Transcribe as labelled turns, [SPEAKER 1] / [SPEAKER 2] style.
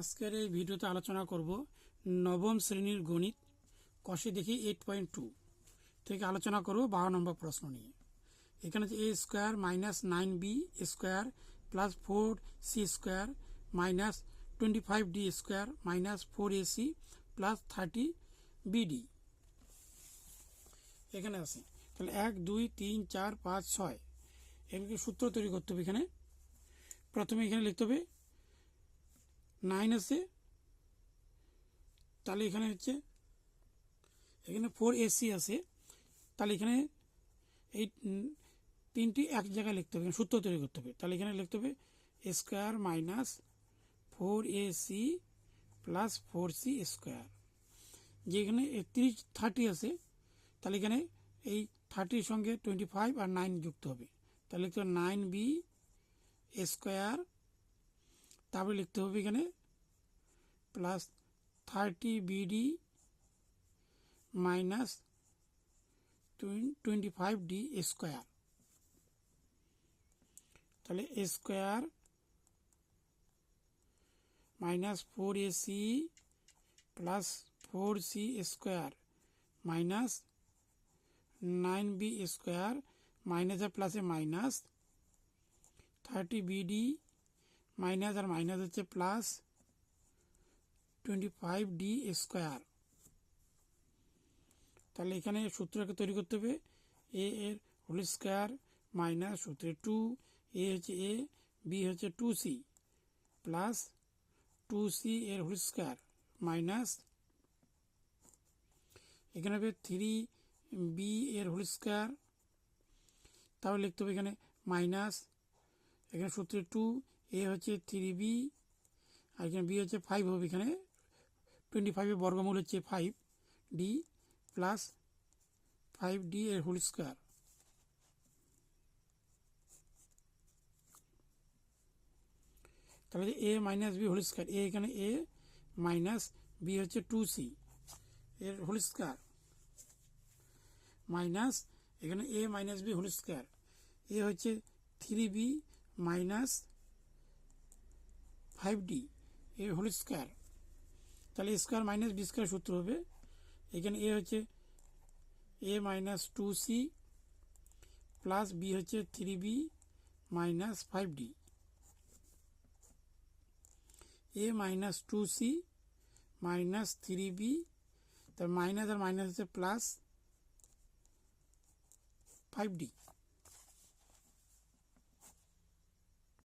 [SPEAKER 1] আজকের এই ভিডিওতে আলোচনা করব নবম শ্রেণীর গণিত কষে দেখি 8.2 থেকে আলোচনা করব 12 নম্বর প্রশ্ন নিয়ে। এখানে a square minus 9b square plus 4c square minus 25d square minus 4ac plus 30bd এখানে আছে। তাহলে 1 2 3 4 5 6 এগুলোকে সূত্র তৈরি করতে হবে। এখানে প্রথমে এখানে লিখতে হবে 9 আছে, তাহলে এখানে হচ্ছে এখানে 4ac আছে, তাহলে এখানে এই তিনটি এক জায়গায় লিখতে হবে, সূত্র তৈরি করতে হবে। তাহলে এখানে লিখতে হবে a square minus 4ac plus 4c square. যে এখানে 30 আছে, তাহলে এখানে এই 30-র সঙ্গে 25 আর 9 যুক্ত হবে, তাহলে লিখতে হবে 9b স্কোয়ার। তারপরে লিখতে হবে এখানে plus 30bd minus 25d square. তাহলে a square minus 4ac plus 4c square minus 9b square minus আর প্লাসে মাইনাস 30bd মাইনাস আর মাইনাস হচ্ছে প্লাস 25d স্কোয়ার। তাহলে এখানে সূত্রকে তৈরি করতে হবে a এর হোল স্কোয়ার মাইনাস সূত্রে 2, a হচ্ছে a, b হচ্ছে 2c প্লাস 2c এর হোল স্কোয়ার মাইনাস এখানে হবে 3b এর হোল স্কোয়ার। তাহলে লিখতে হবে এখানে মাইনাস এখানে সূত্রে 2, a হচ্ছে 3b আর এখানে b হচ্ছে 5 হবে, এখানে 25 বর্গমূল হচ্ছে 5d প্লাস 5d এর হোল স্কোয়ার। তাহলে a minus b whole square, a এখানে a মাইনাস b হচ্ছে 2c এর হোল স্কোয়ার মাইনাস এখানে a minus b whole square, a হচ্ছে 3b মাইনাস 5d এর হোল স্কোয়ার। তাহলে স্কোয়ার মাইনাস বি স্কোয়ার সূত্র হবে, এখানে a হচ্ছে a minus 2c plus b হচ্ছে 3b minus 5d, a minus 2c minus 3b, তার মাইনাস আর মাইনাস হচ্ছে প্লাস 5d।